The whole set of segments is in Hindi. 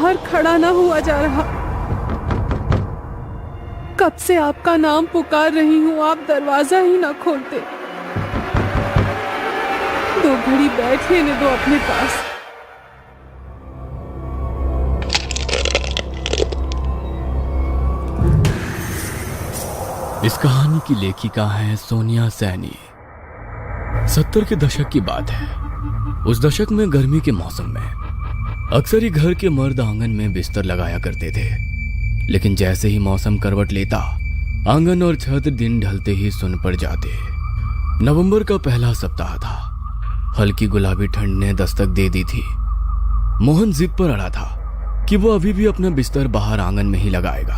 बाहर खड़ा ना हुआ जा रहा। कब से आपका नाम पुकार रही हूँ, आप दरवाजा ही ना खोलते। 2 घड़ी बैठ लेने दो अपने पास। इस कहानी की लेखिका है सोनिया सैनी। 70 के दशक की बात है। उस दशक में गर्मी के मौसम में अक्सर ही घर के मर्द आंगन में बिस्तर लगाया करते थे, लेकिन जैसे ही मौसम करवट लेता, आंगन और छत दिन ढलते ही सुन पड़ जाते। नवंबर का पहला सप्ताह था। हल्की गुलाबी ठंड ने दस्तक दे दी थी। मोहन जिद पर अड़ा था कि वो अभी भी अपना बिस्तर बाहर आंगन में ही लगाएगा।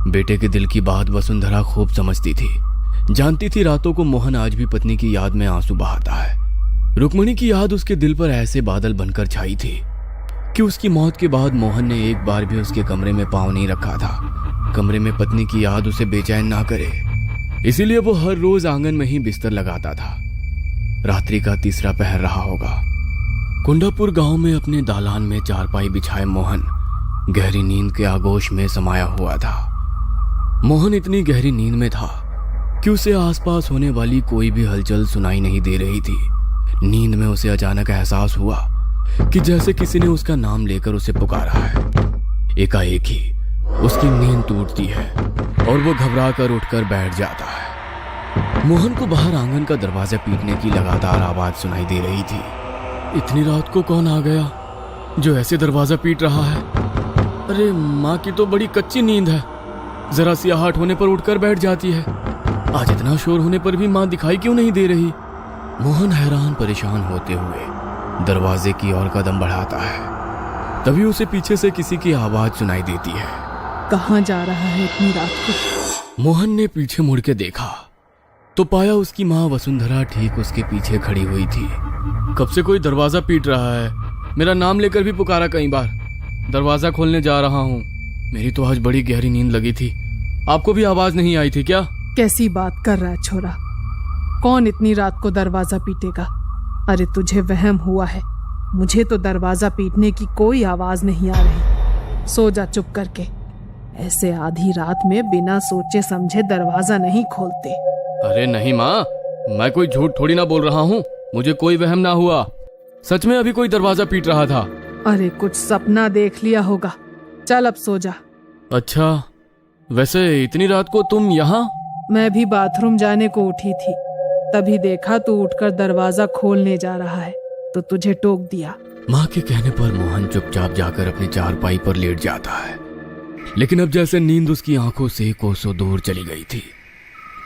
बेटे के दिल की बात वसुंधरा खूब समझती थी। जानती थी रातों को मोहन आज भी पत्नी की याद में आंसू बहाता है। रुक्मणी की याद उसके दिल पर ऐसे बादल बनकर छाई थी कि उसकी मौत के बाद मोहन ने एक बार भी उसके कमरे में पांव नहीं रखा था। कमरे में पत्नी की याद उसे बेचैन ना करे, इसीलिए वो हर रोज आंगन में ही बिस्तर लगाता था। रात्रि का तीसरा पहर रहा होगा। कुंडापुर गांव में अपने दालान में चारपाई बिछाए मोहन गहरी नींद के आगोश में समाया हुआ था। मोहन इतनी गहरी नींद में था कि उसे आसपास होने वाली कोई भी हलचल सुनाई नहीं दे रही थी। नींद में उसे अचानक एहसास हुआ कि जैसे किसी ने उसका नाम लेकर उसे पुकारा है। एकाएक ही उसकी नींद टूटती है और वो घबरा कर उठकर बैठ जाता है। मोहन को बाहर आंगन का दरवाजा पीटने की लगातार आवाज सुनाई दे रही थी। इतनी रात को कौन आ गया जो ऐसे दरवाजा पीट रहा है? अरे माँ की तो बड़ी कच्ची नींद है, जरा सी आहट होने पर उठकर बैठ जाती है। आज इतना शोर होने पर भी माँ दिखाई क्यों नहीं दे रही? मोहन हैरान परेशान होते हुए दरवाजे की ओर कदम बढ़ाता है। तभी उसे पीछे से किसी की आवाज सुनाई देती है। कहाँ जा रहा है इतनी रात को? मोहन ने पीछे मुड़ के देखा तो पाया उसकी माँ वसुंधरा ठीक उसके पीछे खड़ी हुई थी। कब से कोई दरवाजा पीट रहा है, मेरा नाम लेकर भी पुकारा कई बार। दरवाजा खोलने जा रहा हूँ। मेरी तो आज बड़ी गहरी नींद लगी थी। आपको भी आवाज नहीं आई थी क्या? कैसी बात कर रहा है छोरा? कौन इतनी रात को दरवाजा पीटेगा? अरे तुझे वहम हुआ है। मुझे तो दरवाजा पीटने की कोई आवाज नहीं आ रही। सो जा चुप करके। ऐसे आधी रात में बिना सोचे समझे दरवाजा नहीं खोलते। अरे नहीं माँ, मैं कोई झूठ थोड़ी ना बोल रहा हूँ। मुझे कोई वहम ना हुआ। सच में अभी कोई दरवाजा पीट रहा था। अरे कुछ सपना देख लिया होगा। चल अब सो जा। अच्छा, वैसे इतनी रात को तुम यहाँ? मैं भी बाथरूम जाने को उठी थी, तभी देखा तू उठकर दरवाजा खोलने जा रहा है तो तुझे टोक दिया। माँ के कहने पर मोहन चुपचाप जाकर अपनी चारपाई पर लेट जाता है। लेकिन अब जैसे नींद उसकी आंखों से कोसों दूर चली गई थी।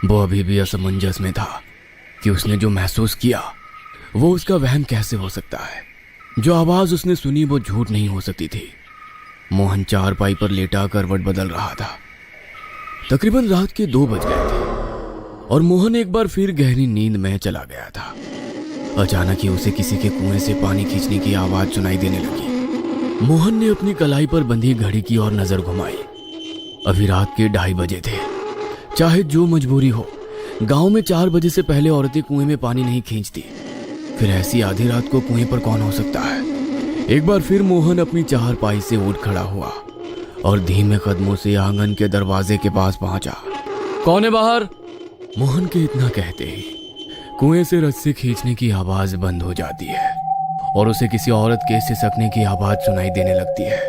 वो अभी भी असमंजस में था कि उसने जो महसूस किया वो उसका वहम कैसे हो सकता है। जो आवाज उसने सुनी वो झूठ नहीं हो सकती थी। मोहन चारपाई पर लेटा करवट बदल रहा था। तकरीबन रात के 2 बज गए थे और मोहन एक बार फिर गहरी नींद में चला गया था। अचानक ही उसे किसी के कुएं से पानी खींचने की आवाज सुनाई देने लगी। मोहन ने अपनी कलाई पर बंधी घड़ी की ओर नजर घुमाई। अभी रात के 2:30 बजे थे। चाहे जो मजबूरी हो, गांव में 4 बजे से पहले औरतें कुएं में पानी नहीं खींचती। फिर ऐसी आधी रात को कुएं पर कौन हो सकता है? एक बार फिर मोहन अपनी चारपाई से उठ खड़ा हुआ और धीमे कदमों से आंगन के दरवाजे के पास पहुंचा। कौन है बाहर? मोहन के इतना कहते ही कुएं से रस्सी खींचने की आवाज बंद हो जाती है और उसे किसी औरत के सिसकने की आवाज सुनाई देने लगती है।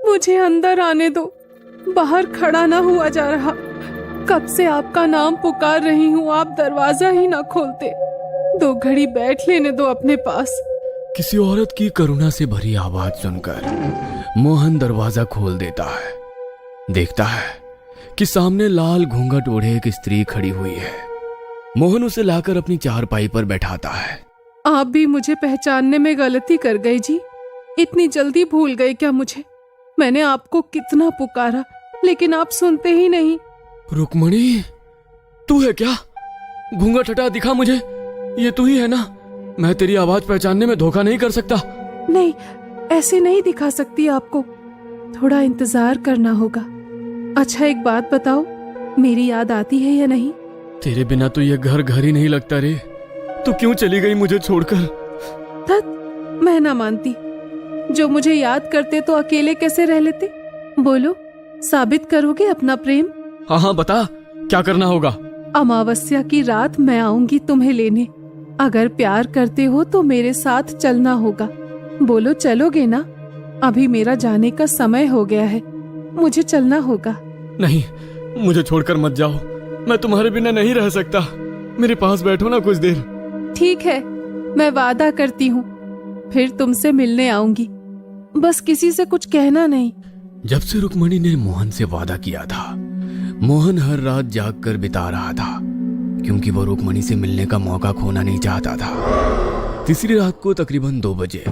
मुझे अंदर आने दो, बाहर खड़ा ना हुआ जा रहा। कब से आपका नाम पुकार रही हूँ, आप दरवाजा ही ना खोलते। 2 घड़ी बैठ लेने दो अपने पास। किसी औरत की करुणा से भरी आवाज सुनकर मोहन दरवाजा खोल देता है। देखता है कि सामने लाल घूंघट ओढ़े एक स्त्री खड़ी हुई है। मोहन उसे लाकर अपनी चारपाई पर बैठाता है। आप भी मुझे पहचानने में गलती कर गई जी। इतनी जल्दी भूल गए क्या मुझे? मैंने आपको कितना पुकारा लेकिन आप सुनते ही नहीं। रुक्मणी, तू है क्या? घूंघट हटा, दिखा मुझे। ये तू ही है ना? मैं तेरी आवाज पहचानने में धोखा नहीं कर सकता। नहीं, ऐसे नहीं दिखा सकती आपको। थोड़ा इंतजार करना होगा। अच्छा एक बात बताओ, मेरी याद आती है या नहीं? तेरे बिना तो ये घर घर ही नहीं लगता रे। तू क्यों चली गई मुझे छोड़कर? धत, मैं ना मानती। जो मुझे याद करते तो अकेले कैसे रह लेते? बोलो, साबित करोगे अपना प्रेम? हाँ हाँ बता, क्या करना होगा? अमावस्या की रात मैं आऊंगी तुम्हें लेने। अगर प्यार करते हो तो मेरे साथ चलना होगा। बोलो, चलोगे ना? अभी मेरा जाने का समय हो गया है, मुझे चलना होगा। नहीं, मुझे छोड़कर मत जाओ, मैं तुम्हारे बिना नहीं रह सकता। मेरे पास बैठो ना कुछ देर। ठीक है, मैं वादा करती हूँ, फिर तुमसे मिलने आऊंगी। बस किसी से कुछ कहना नहीं। जब से रुक्मणी ने मोहन से वादा किया था, मोहन हर रात जाग कर बिता रहा था, क्योंकि वो रुक्मणी से मिलने का मौका खोना नहीं चाहता था। तीसरी रात को तकरीबन 2 बजे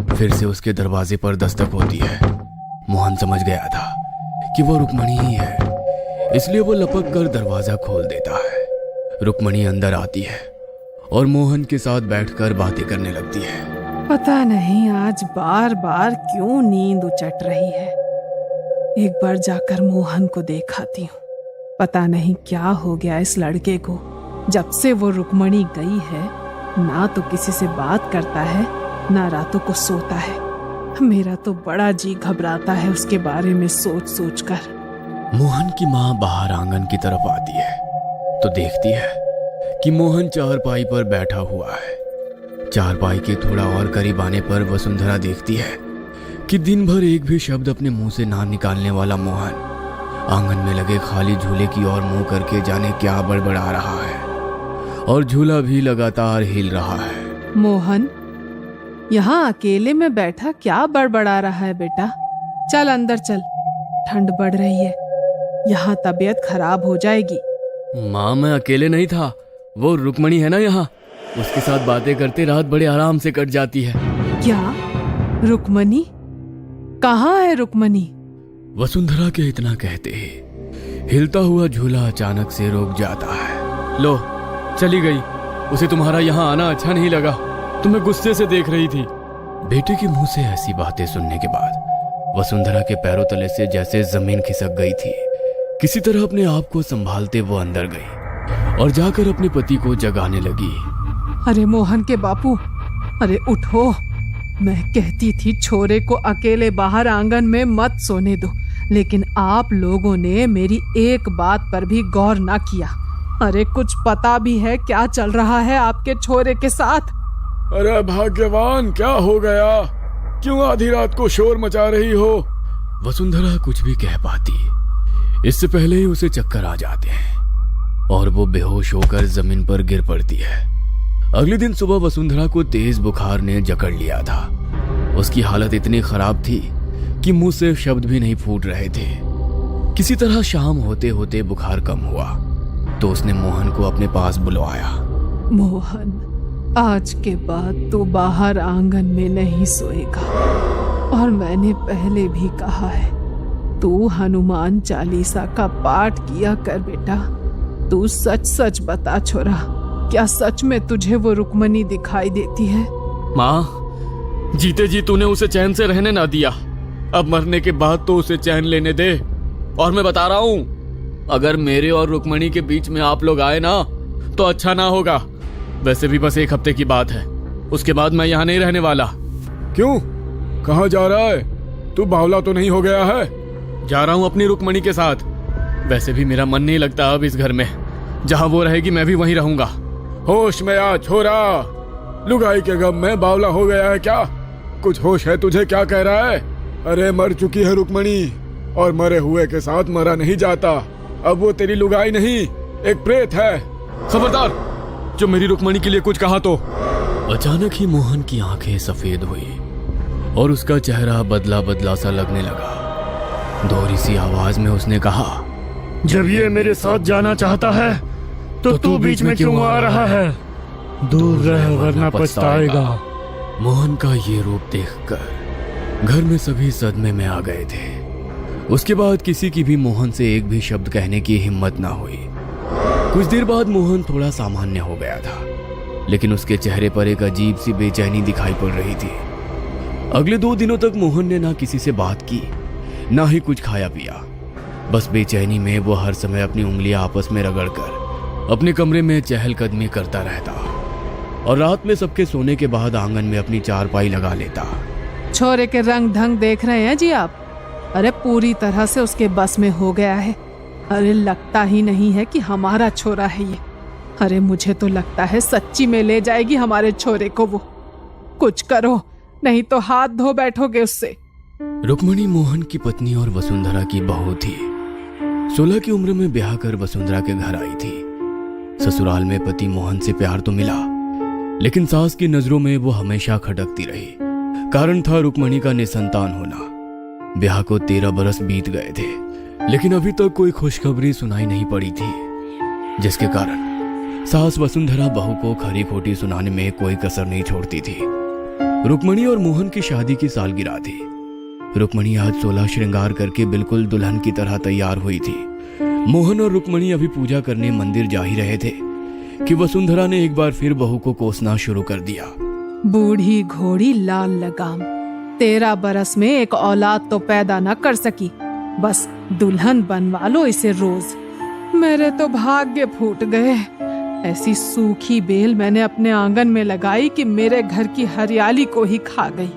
फिर से उसके दरवाजे पर दस्तक होती है। मोहन समझ गया था कि वो रुक्मणी ही है, इसलिए वो लपक कर दरवाजा खोल देता है। रुक्मणी अंदर आती है और मोहन के साथ बैठकर बातें करने लगती है। पता नहीं आज बार बार क्यों नींद उचट रही है। एक बार जाकर मोहन को देखाती हूँ। पता नहीं क्या हो गया इस लड़के को। जब से वो रुक्मणी गई है, ना तो किसी से बात करता है, ना रातों को सोता है। मेरा तो बड़ा जी घबराता है उसके बारे में सोच सोच कर। मोहन की माँ बाहर आंगन की तरफ आती है तो देखती है कि मोहन चारपाई पर बैठा हुआ है। चारपाई के थोड़ा और करीब आने पर वसुंधरा देखती है कि दिन भर एक भी शब्द अपने मुंह से ना निकालने वाला मोहन आंगन में लगे खाली झूले की ओर मुंह करके जाने क्या बड़बड़ा रहा है, और झूला भी लगातार हिल रहा है। मोहन, यहाँ अकेले में बैठा क्या बड़बड़ा रहा है बेटा? चल अंदर चल, ठंड बढ़ रही है, यहाँ तबीयत खराब हो जाएगी। माँ, मैं अकेले नहीं था, वो रुक्मणी है ना यहाँ, उसके साथ बातें करते रात बड़े आराम से कट जाती है। क्या? रुक्मणी? कहाँ है रुक्मणी? वसुंधरा के इतना कहते ही हिलता हुआ झूला अचानक से रुक जाता है। लो, चली गई। उसे तुम्हारा यहाँ आना अच्छा नहीं लगा, तुम्हें गुस्से से देख रही थी। बेटे के मुंह से ऐसी बातें सुनने के बाद वसुंधरा के पैरों तले से जैसे जमीन खिसक गई थी। किसी तरह अपने आप को संभालते वो अंदर गई और जाकर अपने पति को जगाने लगी। अरे मोहन के बापू, अरे उठो। मैं कहती थी छोरे को अकेले बाहर आंगन में मत सोने दो, लेकिन आप लोगों ने मेरी एक बात पर भी गौर ना किया। अरे कुछ पता भी है क्या चल रहा है आपके छोरे के साथ? अरे भाग्यवान, क्या हो गया? क्यों आधी रात को शोर मचा रही हो? वसुंधरा कुछ भी कह पाती, इससे पहले ही उसे चक्कर आ जाते हैं और वो बेहोश होकर जमीन पर गिर पड़ती है। अगले दिन सुबह वसुंधरा को तेज बुखार ने जकड़ लिया था। उसकी हालत इतनी खराब थी कि मुंह से शब्द भी नहीं फूट रहे थे। किसी तरह शाम होते होते बुखार कम हुआ तो उसने मोहन को अपने पास बुलवाया। मोहन, आज के बाद तू बाहर आंगन में नहीं सोएगा, और मैंने पहले भी कहा है, तू हनुमान चालीसा का पाठ किया कर बेटा। तू सच सच बता छोरा, क्या सच में तुझे वो रुक्मणी दिखाई देती है? माँ, जीते जी तूने उसे चैन से रहने ना दिया, अब मरने के बाद तो उसे चैन लेने दे। और मैं बता रहा हूँ, अगर मेरे और रुक्मणी के बीच में आप लोग आए ना तो अच्छा ना होगा। वैसे भी बस 1 हफ्ते की बात है, उसके बाद मैं यहाँ नहीं रहने वाला। क्यों? कहाँ जा रहा है? तू बावला तो नहीं हो गया है? जा रहा हूँ अपनी रुक्मणी के साथ। वैसे भी मेरा मन नहीं लगता अब इस घर में, जहाँ वो रहेगी मैं भी वहीं रहूंगा। होश में आ छोरा, लुगाई के गम में बावला हो गया है क्या? कुछ होश है तुझे? क्या कह रहा है? अरे मर चुकी है रुक्मणी, और मरे हुए के साथ मरा नहीं जाता। अब वो तेरी लुगाई नहीं, एक प्रेत है। खबरदार, जो मेरी रुक्मणी के लिए कुछ कहा तो। अचानक ही मोहन की आंखें सफेद हुई और उसका चेहरा बदला बदला सा लगने लगा। दोहरी सी आवाज में उसने कहा, जब ये मेरे साथ जाना चाहता है तो तू बीच में क्यों आ रहा है? दूर रह वरना पछताएगा। मोहन का ये रूप देखकर घर में सभी सदमे में आ गए थे। उसके बाद किसी की भी मोहन से एक भी शब्द कहने की हिम्मत ना हुई। कुछ देर बाद मोहन थोड़ा सामान्य हो गया था, लेकिन उसके चेहरे पर एक अजीब सी बेचैनी दिखाई पड़ रही थी। अगले 2 दिनों तक मोहन ने ना किसी से बात की, ना ही कुछ खाया पिया। बस बेचैनी में वो हर समय अपनी उंगलियां आपस में रगड़कर अपने कमरे में चहलकदमी करता रहता और रात में सबके सोने के बाद आंगन में अपनी चारपाई लगा लेता। छोरे के रंग ढंग देख रहे हैं जी आप? अरे पूरी तरह से उसके बस में हो गया है। अरे लगता ही नहीं है कि हमारा छोरा है ये। अरे मुझे तो लगता है सच्ची में ले जाएगी हमारे छोरे को वो। कुछ करो, नहीं तो हाथ धो बैठोगे उससे। रुक्मणी मोहन की पत्नी और वसुंधरा की बहू थी। 16 की उम्र में ब्याह कर वसुंधरा के घर आई थी। ससुराल में पति मोहन से प्यार तो मिला, लेकिन सास की नजरों में वो हमेशा खटकती रही। कारण था रुक्मणी का निसंतान होना। ब्याह को 13 बरस बीत गए थे, लेकिन अभी तक कोई खुशखबरी सुनाई नहीं पड़ी थी, जिसके कारण सास वसुंधरा बहू को खरी खोटी सुनाने में कोई कसर नहीं छोड़ती थी। रुक्मणी और मोहन की शादी की सालगिरह थी। रुक्मणी आज 16 श्रृंगार करके बिल्कुल दुल्हन की तरह तैयार हुई थी। मोहन और रुक्मणी अभी पूजा करने मंदिर जा ही रहे थे कि वसुंधरा ने एक बार फिर बहू को कोसना शुरू कर दिया। बूढ़ी घोड़ी लाल लगाम, 13 बरस में एक औलाद तो पैदा न कर सकी, बस दुल्हन बनवा लो इसे रोज। मेरे तो भाग्य फूट गए। ऐसी सूखी बेल मैंने अपने आंगन में लगाई कि मेरे घर की हरियाली को ही खा गई।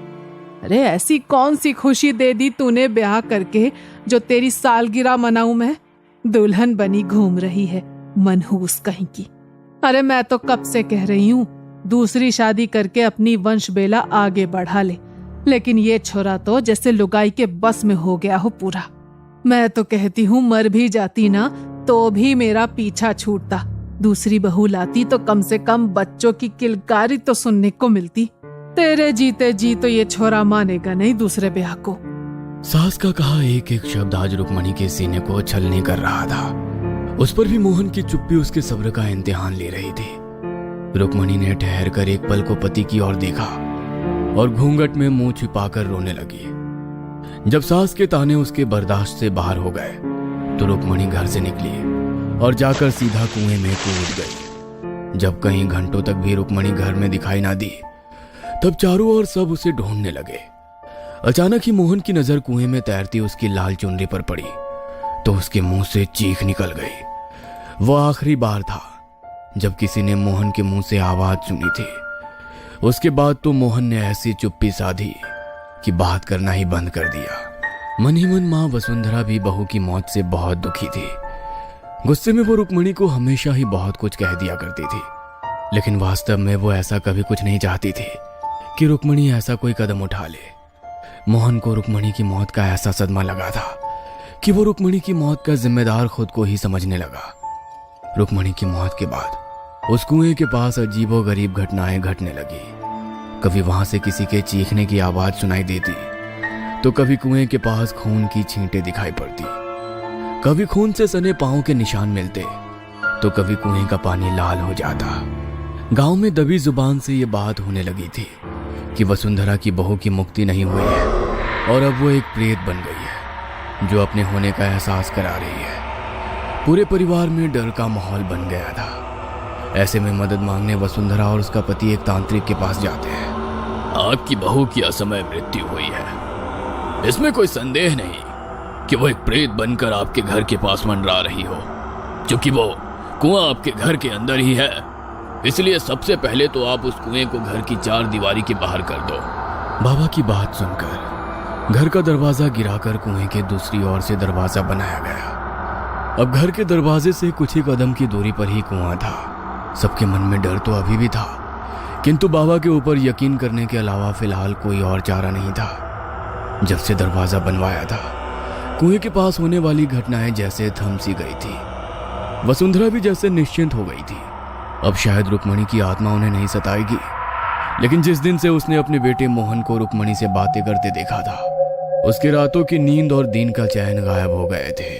अरे ऐसी कौन सी खुशी दे दी तूने ब्याह करके जो तेरी सालगिरह मनाऊं मैं? दुल्हन बनी घूम रही है, मनहूस कहीं की। अरे मैं तो कब से कह रही हूँ दूसरी शादी करके अपनी वंश बेला आगे बढ़ा ले, लेकिन ये छोरा तो जैसे लुगाई के बस में हो गया हो पूरा। मैं तो कहती हूँ मर भी जाती ना तो भी मेरा पीछा छूटता। दूसरी बहू लाती तो कम से कम बच्चों की किलकारी तो सुनने को मिलती। तेरे जीते जी तो ये छोरा मानेगा नहीं दूसरे ब्याह को। सास का कहा एक एक शब्द आज रुक्मणी के सीने को छलनी कर रहा था। उस पर भी मोहन की चुप्पी उसके सब्र का इम्तिहान ले रही थी। रुक्मणी ने ठहर कर एक पल को पति की ओर देखा और घूंघट में मुंह छिपाकर रोने लगी। जब सास के ताने उसके बर्दाश्त से बाहर हो गए तो रुक्मणी घर से निकली और जाकर सीधा कुएं में कूद गई। जब कहीं घंटों तक भी रुक्मणी घर में दिखाई ना दी, तब चारों ओर सब उसे ढूंढने लगे। अचानक ही मोहन की नजर कुएं में तैरती उसकी लाल चुनरी पर पड़ी तो उसके मुंह से चीख निकल गई। वह आखिरी बार था जब किसी ने मोहन के मुंह से आवाज सुनी थी। उसके बाद तो मोहन ने ऐसी चुप्पी साधी कि बात करना ही बंद कर दिया। मन ही मन मां वसुंधरा भी बहू की मौत से बहुत दुखी थी। गुस्से में वो रुक्मणी को हमेशा ही बहुत कुछ कह दिया करती थी, लेकिन वास्तव में वो ऐसा कभी कुछ नहीं चाहती थी कि रुक्मणी ऐसा कोई कदम उठा ले। मोहन को रुक्मणी की मौत का ऐसा सदमा लगा था कि वो रुक्मणी की मौत का जिम्मेदार खुद को ही समझने लगा। रुक्मणी की मौत के बाद उस कुएं के पास अजीबोगरीब घटनाएं घटने लगी। कभी वहां से किसी के चीखने की आवाज सुनाई देती तो कभी कुएं के पास खून की छींटें दिखाई पड़ती। कभी खून से सने पांव के निशान मिलते तो कभी कुएं का पानी लाल हो जाता। गांव में दबी जुबान से ये बात होने लगी थी कि वसुंधरा की बहू की मुक्ति नहीं हुई है और अब वो एक प्रेत बन गई है जो अपने होने का एहसास करा रही है। पूरे परिवार में डर का माहौल बन गया था। ऐसे में मदद मांगने वसुंधरा और उसका पति एक तांत्रिक के पास जाते हैं। आपकी बहू की असमय मृत्यु हुई है, इसमें कोई संदेह नहीं कि वो एक प्रेत बनकर आपके घर के पास मंडरा रही हो। क्योंकि वो कुआं आपके घर के अंदर ही है, इसलिए सबसे पहले तो आप उस कुएं को घर की 4 दीवारी के बाहर कर दो। बाबा की बात सुनकर घर का दरवाजा गिराकर कुएं के दूसरी ओर से दरवाजा बनाया गया। अब घर के दरवाजे से कुछ ही कदम की दूरी पर ही कुआं था। सबके मन में डर तो अभी भी था, किंतु बाबा के ऊपर यकीन करने के अलावा फिलहाल कोई और चारा नहीं था। जब से दरवाजा बनवाया था, कुएं के पास होने वाली घटनाएं जैसे थम सी गई थी। वसुंधरा भी जैसे निश्चिंत हो गई थी। अब शायद रुक्मणी की आत्मा उन्हें नहीं सताएगी, लेकिन जिस दिन से उसने अपने बेटे मोहन को रुक्मणी से बातें करते देखा था, उसके रातों की नींद और दिन का चैन गायब हो गए थे।